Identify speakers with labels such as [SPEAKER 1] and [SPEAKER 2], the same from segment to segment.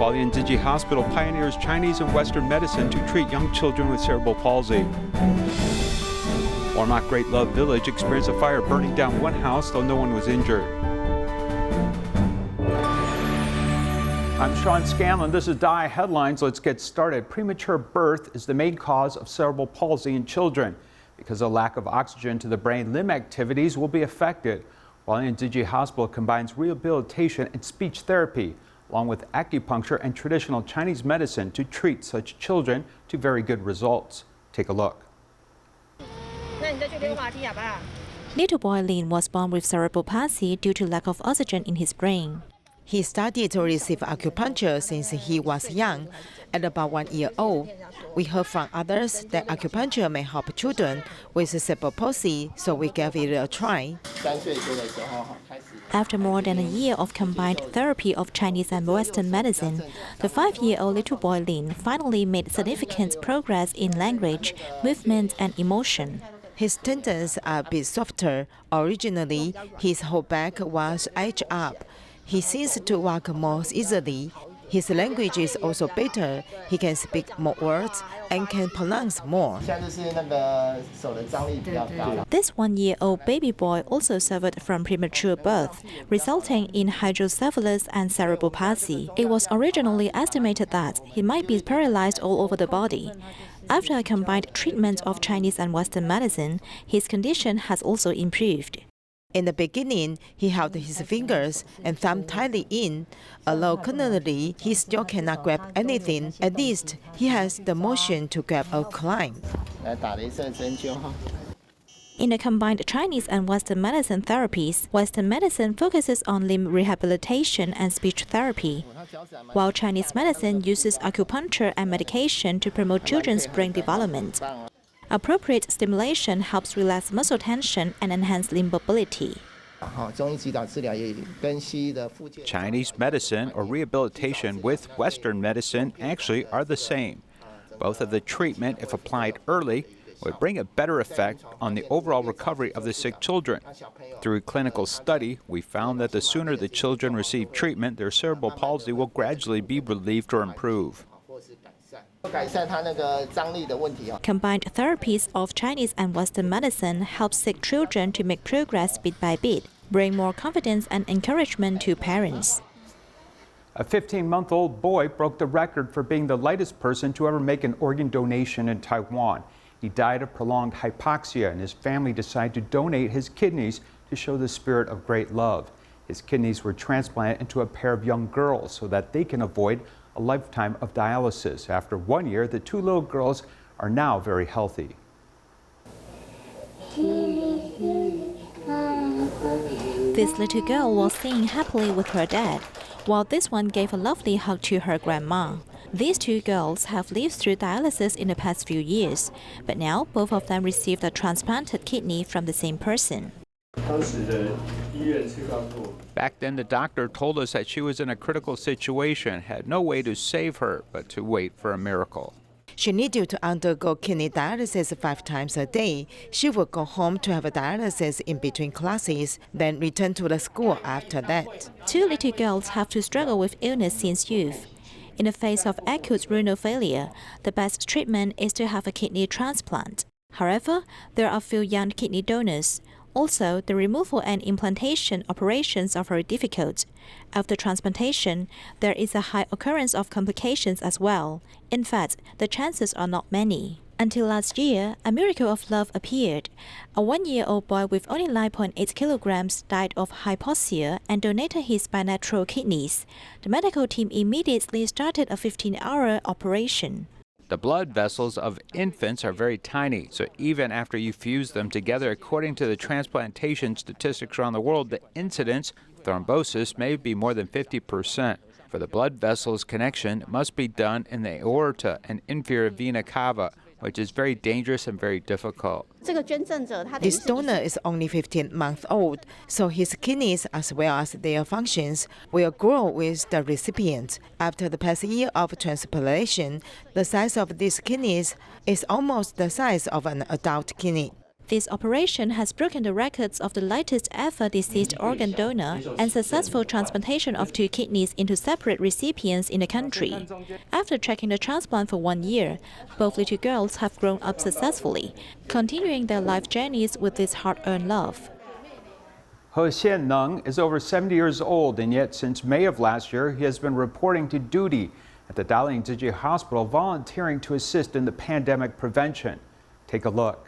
[SPEAKER 1] Hualien Tzu Chi Hospital pioneers Chinese and Western medicine to treat young children with cerebral palsy. Ormoc Great Love Village experienced a fire burning down one house, though no one was injured. I'm Sean Scanlan. This is DaAi Headlines. Let's get started. Premature birth is the main cause of cerebral palsy in children. Because of lack of oxygen to the brain, limb activities will be affected. Hualien Tzu Chi Hospital combines rehabilitation and speech therapy, along with acupuncture and traditional Chinese medicine to treat such children to very good results. Take a look.
[SPEAKER 2] Little boy Lin was born with cerebral palsy due to lack of oxygen in his brain. He started to receive acupuncture since he was young. At about 1 year old, we heard from others that acupuncture may help children with cerebral palsy, so we gave it a try. After more than a year of combined therapy of Chinese and Western medicine, the 5-year-old little boy Lin finally made significant progress in language, movement, and emotion. His tendons are a bit softer. Originally, his whole back was edged up. He seems to walk more easily. His language is also better. He can speak more words and can pronounce more. This 1-year-old baby boy also suffered from premature birth, resulting in hydrocephalus and cerebral palsy. It was originally estimated that he might be paralyzed all over the body. After a combined treatment of Chinese and Western medicine, his condition has also improved. In the beginning, he held his fingers and thumb tightly in. Although currently he still cannot grab anything, at least he has the motion to grab or climb. In the combined Chinese and Western medicine therapies, Western medicine focuses on limb rehabilitation and speech therapy, while Chinese medicine uses acupuncture and medication to promote children's brain development. Appropriate stimulation helps relax muscle tension and enhance limb mobility.
[SPEAKER 1] Chinese medicine or rehabilitation with Western medicine actually are the same. Both of the treatment, if applied early, would bring a better effect on the overall recovery of the sick children. Through clinical study, we found that the sooner the children receive treatment, their cerebral palsy will gradually be relieved or improve.
[SPEAKER 2] Combined therapies of Chinese and Western medicine help sick children to make progress bit by bit, bring more confidence and encouragement to parents.
[SPEAKER 1] A 15-month-old boy broke the record for being the lightest person to ever make an organ donation in Taiwan. He died of prolonged hypoxia, and his family decided to donate his kidneys to show the spirit of great love. His kidneys were transplanted into a pair of young girls so that they can avoid a lifetime of dialysis. After 1 year, the 2 little girls are now very healthy.
[SPEAKER 2] This little girl was singing happily with her dad, while this one gave a lovely hug to her grandma. These 2 girls have lived through dialysis in the past few years, but now both of them received a transplanted kidney from the same person.
[SPEAKER 1] Back then, the doctor told us that she was in a critical situation, had no way to save her but to wait for a miracle.
[SPEAKER 2] She needed to undergo kidney dialysis 5 times a day. She would go home to have a dialysis in between classes, then return to the school after that. 2 little girls have to struggle with illness since youth. In the face of acute renal failure, the best treatment is to have a kidney transplant. However, there are few young kidney donors. Also, the removal and implantation operations are very difficult. After transplantation, there is a high occurrence of complications as well. In fact, the chances are not many. Until last year, a miracle of love appeared. A 1-year-old boy with only 9.8 kilograms died of hypoxia and donated his bilateral kidneys. The medical team immediately started a 15-hour operation.
[SPEAKER 1] The blood vessels of infants are very tiny, so even after you fuse them together, according to the transplantation statistics around the world, the incidence of thrombosis may be more than 50%. For the blood vessels connection, it must be done in the aorta and inferior vena cava, which is very dangerous and very difficult.
[SPEAKER 2] This donor is only 15 months old, so his kidneys as well as their functions will grow with the recipient. After the past year of transplantation, the size of these kidneys is almost the size of an adult kidney.
[SPEAKER 3] This operation has broken the records of the latest ever deceased organ donor and successful transplantation of 2 kidneys into separate recipients in the country. After tracking the transplant for 1 year, both little girls have grown up successfully, continuing their life journeys with this hard-earned love.
[SPEAKER 1] Xianneng is over 70 years old, and yet since May of last year, he has been reporting to duty at the Dalin Tzu Chi Hospital, volunteering to assist in the pandemic prevention. Take a look.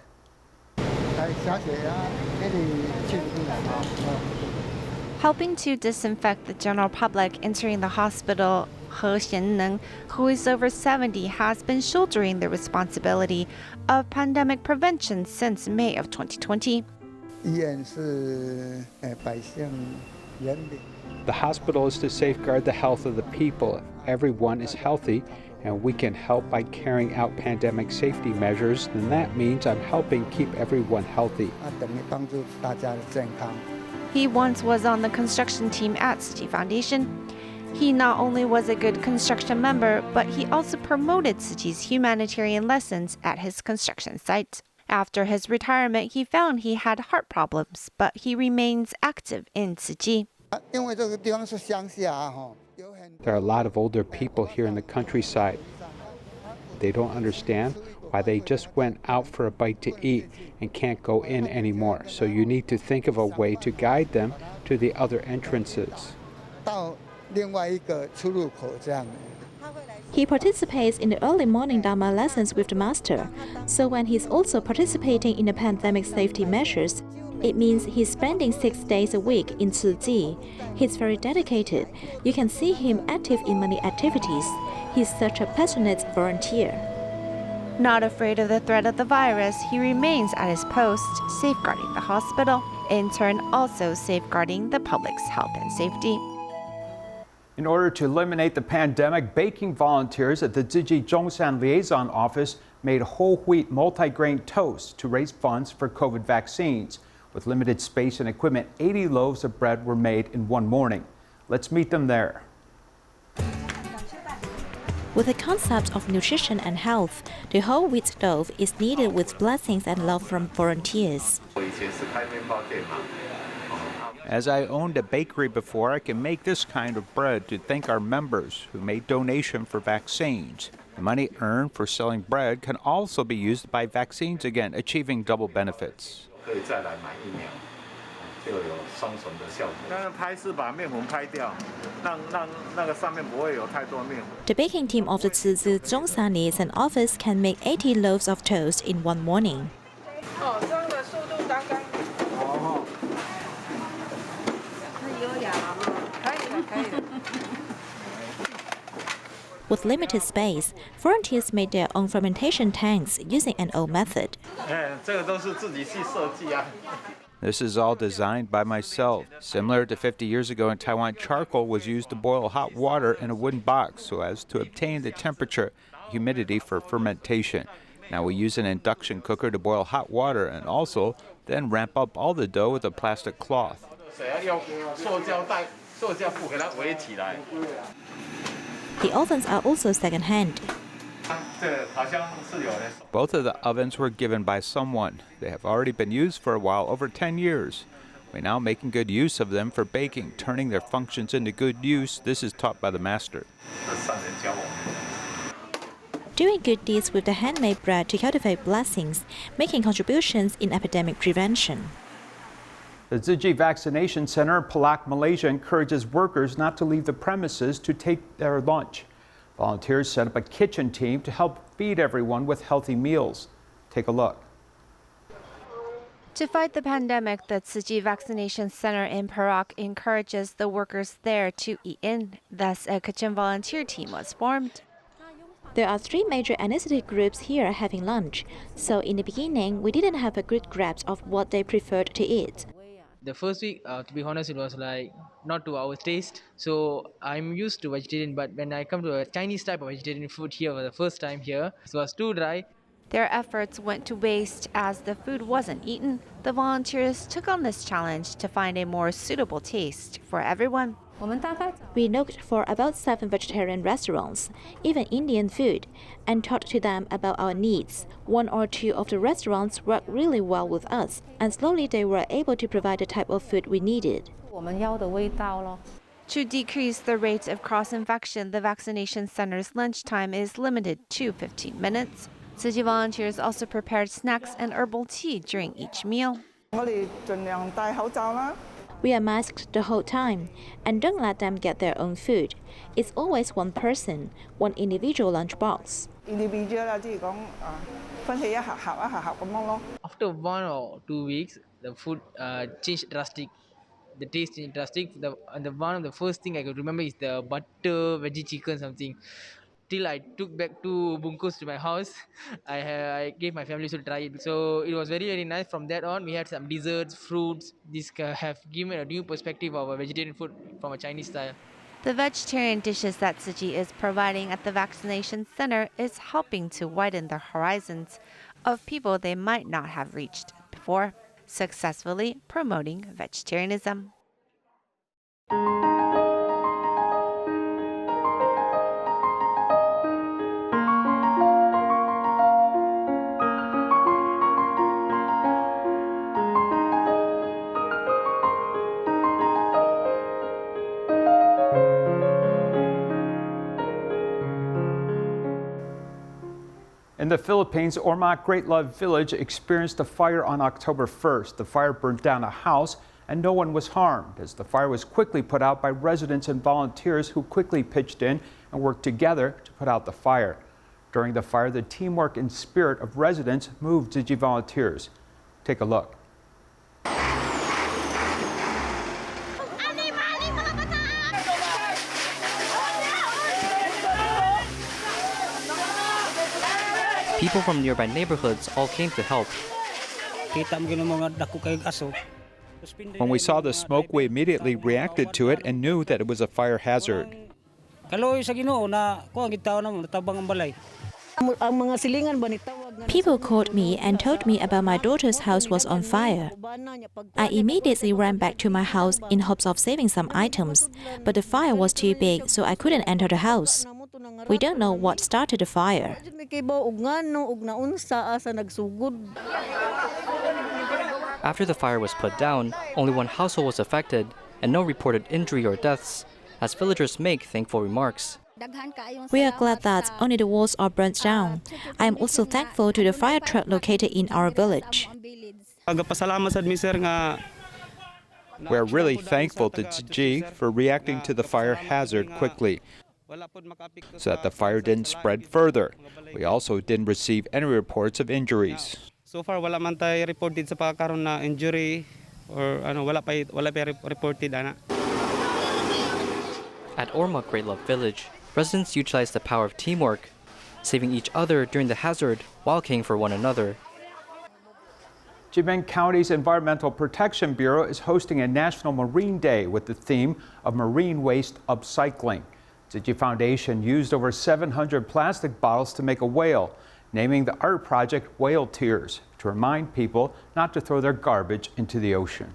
[SPEAKER 4] Helping to disinfect the general public entering the hospital, Xianneng, who is over 70, has been shouldering the responsibility of pandemic prevention since May of 2020.
[SPEAKER 1] The hospital is to safeguard the health of the people. If everyone is healthy and we can help by carrying out pandemic safety measures, then that means I'm helping keep everyone healthy.
[SPEAKER 4] He once was on the construction team at Tzu Chi Foundation. He not only was a good construction member, but he also promoted Tzu Chi's humanitarian lessons at his construction site. After his retirement, he found he had heart problems, but he remains active in Tzu Chi.
[SPEAKER 1] There are a lot of older people here in the countryside. They don't understand why they just went out for a bite to eat and can't go in anymore. So you need to think of a way to guide them to the other entrances.
[SPEAKER 3] He participates in the early morning Dharma lessons with the master, so when he's also participating in the pandemic safety measures, it means he's spending 6 days a week in Tzu Chi. He's very dedicated. You can see him active in many activities. He's such a passionate volunteer.
[SPEAKER 4] Not afraid of the threat of the virus, he remains at his post, safeguarding the hospital, in turn also safeguarding the public's health and safety.
[SPEAKER 1] In order to eliminate the pandemic, baking volunteers at the Tzu Chi Zhongshan Liaison Office made whole wheat multi-grain toast to raise funds for COVID vaccines. With limited space and equipment, 80 loaves of bread were made in one morning. Let's meet them there.
[SPEAKER 3] With the concept of nutrition and health, the whole wheat loaf is kneaded with blessings and love from volunteers.
[SPEAKER 1] As I owned a bakery before, I can make this kind of bread to thank our members who made donation for vaccines. The money earned for selling bread can also be used to buy vaccines again, achieving double benefits.
[SPEAKER 3] The baking team of the Tzu Chi Zhongshan Liaison Office can make 80 loaves of toast in one morning. With limited space, volunteers made their own fermentation tanks using an old method.
[SPEAKER 1] This is all designed by myself. Similar to 50 years ago in Taiwan, charcoal was used to boil hot water in a wooden box so as to obtain the temperature and humidity for fermentation. Now we use an induction cooker to boil hot water and also then ramp up all the dough with a plastic cloth.
[SPEAKER 3] The ovens are also second-hand.
[SPEAKER 1] Both of the ovens were given by someone. They have already been used for a while, over 10 years. We're now making good use of them for baking, turning their functions into good use. This is taught by the master.
[SPEAKER 3] Doing good deeds with the handmade bread to cultivate blessings, making contributions in epidemic prevention.
[SPEAKER 1] The Tzu Chi Vaccination Center in Perak, Malaysia encourages workers not to leave the premises to take their lunch. Volunteers set up a kitchen team to help feed everyone with healthy meals. Take a look.
[SPEAKER 4] To fight the pandemic, the Tzu Chi Vaccination Center in Perak encourages the workers there to eat in. Thus, a kitchen volunteer team was formed.
[SPEAKER 3] There are 3 major ethnicity groups here having lunch, so in the beginning, we didn't have a good grasp of what they preferred to eat.
[SPEAKER 5] The first week, to be honest, it was like not to our taste. So I'm used to vegetarian, but when I come to a Chinese type of vegetarian food here for the first time here, it was too dry.
[SPEAKER 4] Their efforts went to waste as the food wasn't eaten. The volunteers took on this challenge to find a more suitable taste for everyone.
[SPEAKER 3] We looked for about 7 vegetarian restaurants, even Indian food, and talked to them about our needs. 1 or 2 of the restaurants worked really well with us, and slowly they were able to provide the type of food we needed.
[SPEAKER 4] To decrease the rate of cross-infection, the vaccination center's lunchtime is limited to 15 minutes. Tzu Chi volunteers also prepared snacks and herbal tea during each meal.
[SPEAKER 3] We are masked the whole time and don't let them get their own food. It's always one person, one individual lunchbox.
[SPEAKER 5] After 1 or 2 weeks, the food changed drastic. The taste changed drastic. One of the first thing I could remember is the butter veggie chicken something. Till I took back 2 bunkos to my house, I gave my family to try it. So it was very, very nice. From that on, we had some desserts, fruits. This have given a new perspective of a vegetarian food from a Chinese style.
[SPEAKER 4] The vegetarian dishes that Tzu Chi is providing at the vaccination center is helping to widen the horizons of people they might not have reached before, successfully promoting vegetarianism.
[SPEAKER 1] In the Philippines, Ormoc Great Love Village experienced a fire on October 1st. The fire burned down a house and no one was harmed, as the fire was quickly put out by residents and volunteers who quickly pitched in and worked together to put out the fire. During the fire, the teamwork and spirit of residents moved Tzu Chi volunteers. Take a look.
[SPEAKER 6] People from nearby neighborhoods all came to help.
[SPEAKER 1] When we saw the smoke, we immediately reacted to it and knew that it was a fire hazard.
[SPEAKER 3] People called me and told me about my daughter's house was on fire. I immediately ran back to my house in hopes of saving some items, but the fire was too big, so I couldn't enter the house. We don't know what started the fire.
[SPEAKER 6] After the fire was put down, only 1 household was affected and no reported injury or deaths, as villagers make thankful remarks.
[SPEAKER 3] We are glad that only the walls are burnt down. I am also thankful to the fire truck located in our village.
[SPEAKER 1] We're really thankful to Tzu Chi for reacting to the fire hazard quickly, so that the fire didn't spread further. We also didn't receive any reports of injuries.
[SPEAKER 7] So far, wala man tayo reported sa pagkakaroon na injury or wala pa reported ana.
[SPEAKER 6] At Ormoc Great Love Village, residents utilize the power of teamwork, saving each other during the hazard while caring for one another.
[SPEAKER 1] Xianneng County's Environmental Protection Bureau is hosting a National Marine Day with the theme of marine waste upcycling. Tzu Chi Foundation used over 700 plastic bottles to make a whale, naming the art project Whale Tears, to remind people not to throw their garbage into the ocean.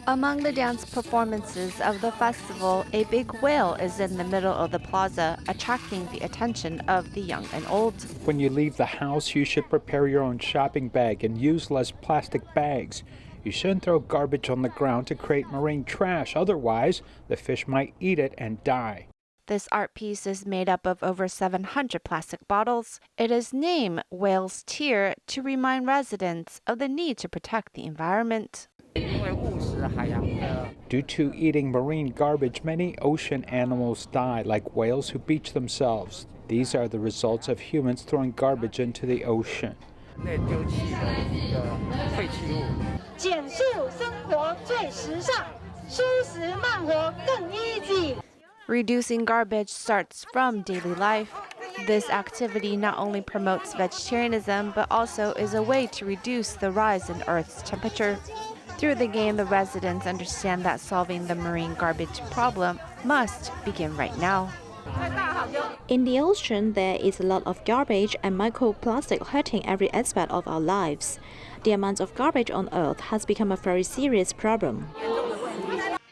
[SPEAKER 4] Among the dance performances of the festival, a big whale is in the middle of the plaza, attracting the attention of the young and old.
[SPEAKER 1] When you leave the house, you should prepare your own shopping bag and use less plastic bags. You shouldn't throw garbage on the ground to create marine trash, otherwise the fish might eat it and die.
[SPEAKER 4] This art piece is made up of over 700 plastic bottles. It is named Whale's Tear to remind residents of the need to protect the environment.
[SPEAKER 1] Due to eating marine garbage, many ocean animals die, like whales who beach themselves. These are the results of humans throwing garbage into the ocean.
[SPEAKER 4] Reducing garbage starts from daily life. This activity not only promotes vegetarianism, but also is a way to reduce the rise in Earth's temperature. Through the game, the residents understand that solving the marine garbage problem must begin right now.
[SPEAKER 3] In the ocean, there is a lot of garbage and microplastic hurting every aspect of our lives. The amount of garbage on Earth has become a very serious problem.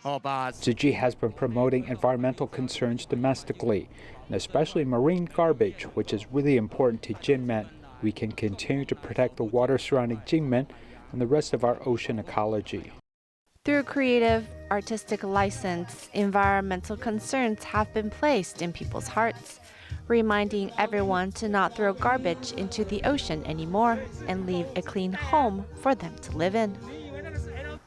[SPEAKER 1] Tzu Chi has been promoting environmental concerns domestically, and especially marine garbage, which is really important to Jinmen. We can continue to protect the water surrounding Jinmen and the rest of our ocean ecology.
[SPEAKER 4] Through creative, artistic license, environmental concerns have been placed in people's hearts, reminding everyone to not throw garbage into the ocean anymore and leave a clean home for them to live in.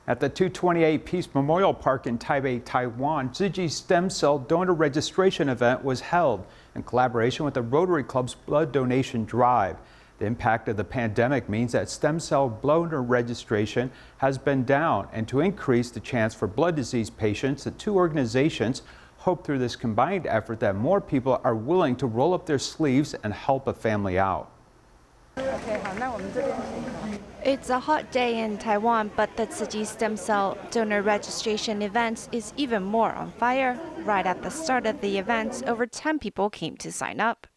[SPEAKER 1] At the 228 Peace Memorial Park in Taipei, Taiwan, Tzu Chi stem cell donor registration event was held in collaboration with the Rotary Club's blood donation drive. The impact of the pandemic means that stem cell donor registration has been down, and to increase the chance for blood disease patients, the two organizations hope through this combined effort that more people are willing to roll up their sleeves and help a family out.
[SPEAKER 4] It's a hot day in Taiwan, but the Tzu Chi stem cell donor registration event is even more on fire. Right at the start of the event, over 10 people came to sign up.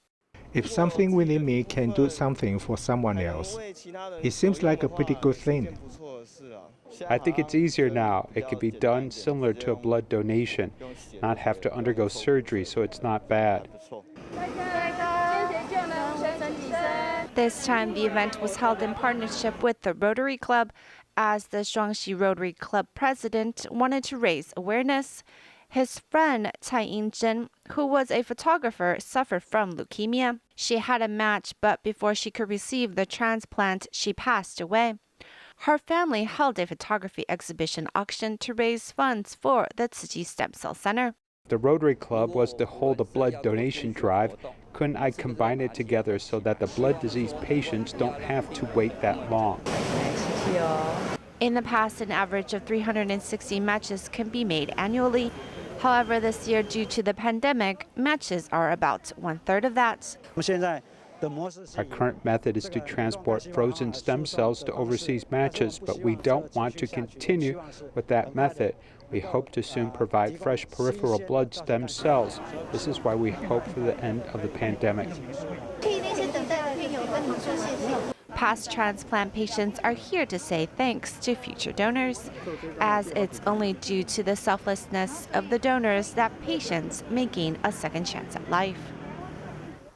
[SPEAKER 8] If something within me can do something for someone else, it seems like a pretty good thing.
[SPEAKER 1] I think it's easier now. It can be done similar to a blood donation, not have to undergo surgery, so it's not bad.
[SPEAKER 4] This time, the event was held in partnership with the Rotary Club, as the Shuangxi Rotary Club president wanted to raise awareness. His friend Cai Ying-zhen, who was a photographer, suffered from leukemia. She had a match, but before she could receive the transplant, she passed away. Her family held a photography exhibition auction to raise funds for the Tzu Chi Stem Cell Center.
[SPEAKER 1] The Rotary Club was to hold a blood donation drive. Couldn't I combine it together so that the blood disease patients don't have to wait that long?
[SPEAKER 4] In the past, an average of 360 matches can be made annually. However, this year, due to the pandemic, matches are about one-third of that.
[SPEAKER 1] Our current method is to transport frozen stem cells to overseas matches, but we don't want to continue with that method. We hope to soon provide fresh peripheral blood stem cells. This is why we hope for the end of the pandemic.
[SPEAKER 4] Past transplant patients are here to say thanks to future donors, as it's only due to the selflessness of the donors that patients may gain a second chance at life.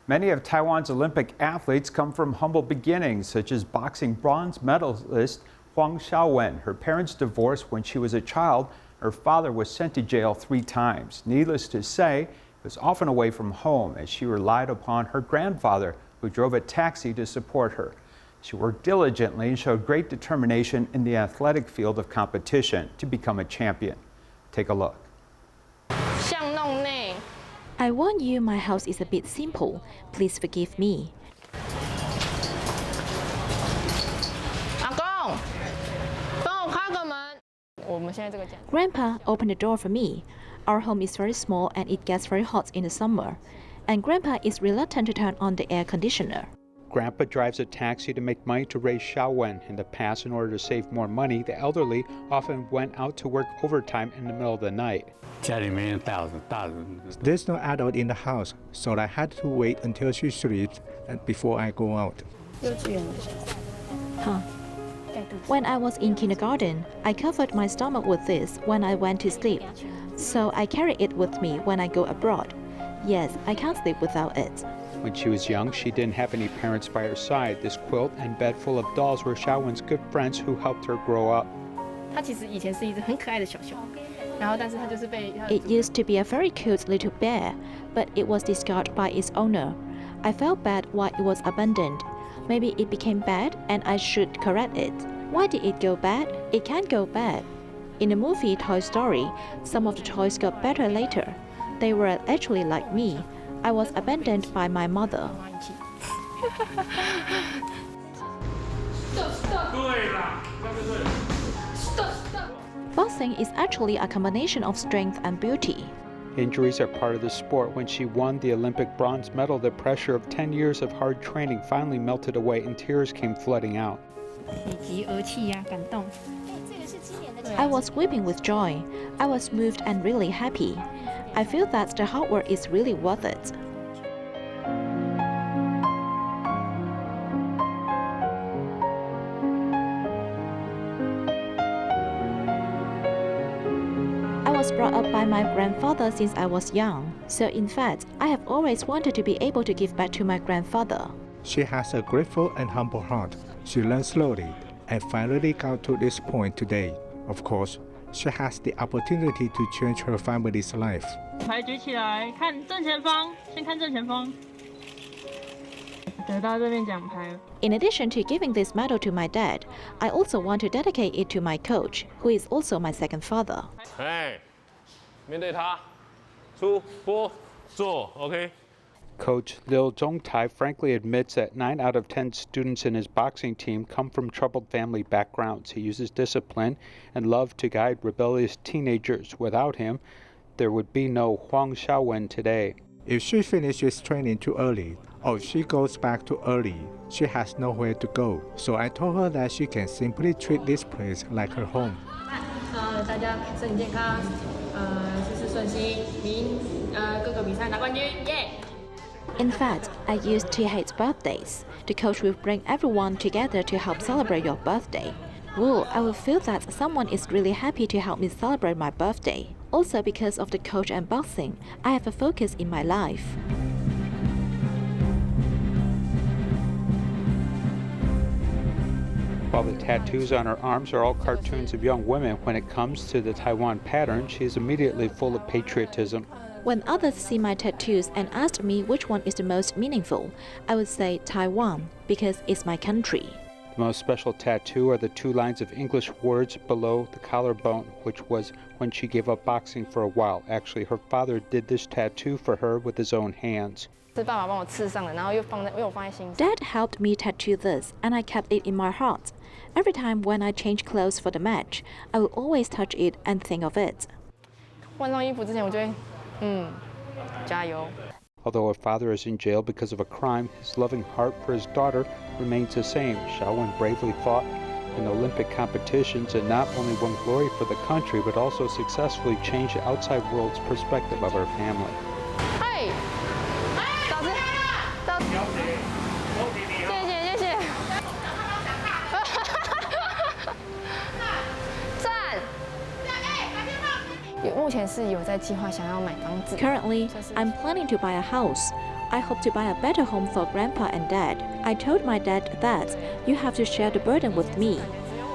[SPEAKER 1] Many of Taiwan's Olympic athletes come from humble beginnings, such as boxing bronze medalist Huang Xiaowen. Her parents divorced when she was a child. Her father was sent to jail 3 times. Needless to say, he was often away from home as she relied upon her grandfather, who drove a taxi to support her. She worked diligently and showed great determination in the athletic field of competition to become a champion. Take a look.
[SPEAKER 3] I warn you, my house is a bit simple. Please forgive me. Grandpa, open the door for me. Our home is very small and it gets very hot in the summer. And Grandpa is reluctant to turn on the air conditioner.
[SPEAKER 1] Grandpa drives a taxi to make money to raise Xiaowen. In the past, in order to save more money, the elderly often went out to work overtime in the middle of the night.
[SPEAKER 8] There's no adult in the house, so I had to wait until she sleeps before I go out.
[SPEAKER 3] When I was in kindergarten, I covered my stomach with this when I went to sleep. So I carry it with me when I go abroad. Yes, I can't sleep without it.
[SPEAKER 1] When she was young, she didn't have any parents by her side. This quilt and bed full of dolls were Xiaowen's good friends who helped her grow up.
[SPEAKER 3] It used to be a very cute little bear, but it was discarded by its owner. I felt bad while it was abandoned. Maybe it became bad and I should correct it. Why did it go bad? It can't go bad. In the movie Toy Story, some of the toys got better later. They were actually like me. I was abandoned by my mother. Boxing is actually a combination of strength and beauty.
[SPEAKER 1] Injuries are part of the sport. When she won the Olympic bronze medal, the pressure of 10 years of hard training finally melted away and tears came flooding out.
[SPEAKER 3] I was weeping with joy. I was moved and really happy. I feel that the hard work is really worth it. I was brought up by my grandfather since I was young, so in fact, I have always wanted to be able to give back to my grandfather.
[SPEAKER 8] She has a grateful and humble heart. She learned slowly and finally got to this point today. Of course, she has the opportunity to change her family's life.
[SPEAKER 9] 牌举起来，看正前方，先看正前方。得到这面奖牌。
[SPEAKER 3] In addition to giving this medal to my dad, I also want to dedicate it to my coach, who is also my second father.
[SPEAKER 10] 哎，面对他，出拨坐 ，OK。
[SPEAKER 1] Coach Liu Zhongtai frankly admits that 9 out of 10 students in his boxing team come from troubled family backgrounds. He uses discipline and love to guide rebellious teenagers. Without him, there would be no Huang Xiaowen today.
[SPEAKER 8] If she finishes training too early, or if she goes back too early, she has nowhere to go. So I told her that she can simply treat this place like her home.
[SPEAKER 9] 大家身体健康，事事顺心，明各个比赛拿冠军，耶！
[SPEAKER 3] In fact, I used to hate birthdays. The coach will bring everyone together to help celebrate your birthday. Well, I will feel that someone is really happy to help me celebrate my birthday. Also, because of the coach and boxing, I have a focus in my life.
[SPEAKER 1] While the tattoos on her arms are all cartoons of young women, when it comes to the Taiwan pattern, she is immediately full of patriotism.
[SPEAKER 3] When others see my tattoos and ask me which one is the most meaningful, I would say Taiwan, because it's my country.
[SPEAKER 1] The most special tattoo are the 2 lines of English words below the collarbone, which was when she gave up boxing for a while. Actually, her father did this tattoo for her with his own hands.
[SPEAKER 3] Dad helped me tattoo this, and I kept it in my heart. Every time when I change clothes for the match, I will always touch it and think of it.
[SPEAKER 1] Although her father is in jail because of a crime, his loving heart for his daughter remains the same. Xiaowen bravely fought in Olympic competitions and not only won glory for the country, but also successfully changed the outside world's perspective of her family.
[SPEAKER 3] Currently, I'm planning to buy a house. I hope to buy a better home for Grandpa and Dad. I told my dad that you have to share the burden with me.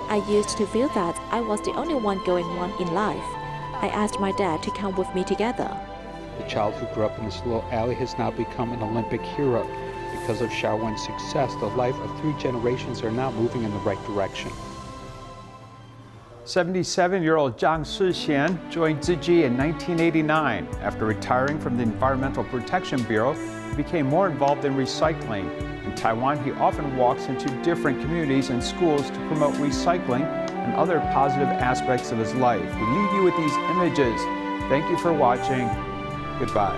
[SPEAKER 3] I used to feel that I was the only one going on in life. I asked my dad to come with me together.
[SPEAKER 1] The child who grew up in this little alley has now become an Olympic hero. Because of Xiaowen's success, the life of 3 generations are now moving in the right direction. 77-year-old Zhang Shixian joined Tzu Chi in 1989. After retiring from the Environmental Protection Bureau, he became more involved in recycling. In Taiwan, he often walks into different communities and schools to promote recycling and other positive aspects of his life. We leave you with these images. Thank you for watching. Goodbye.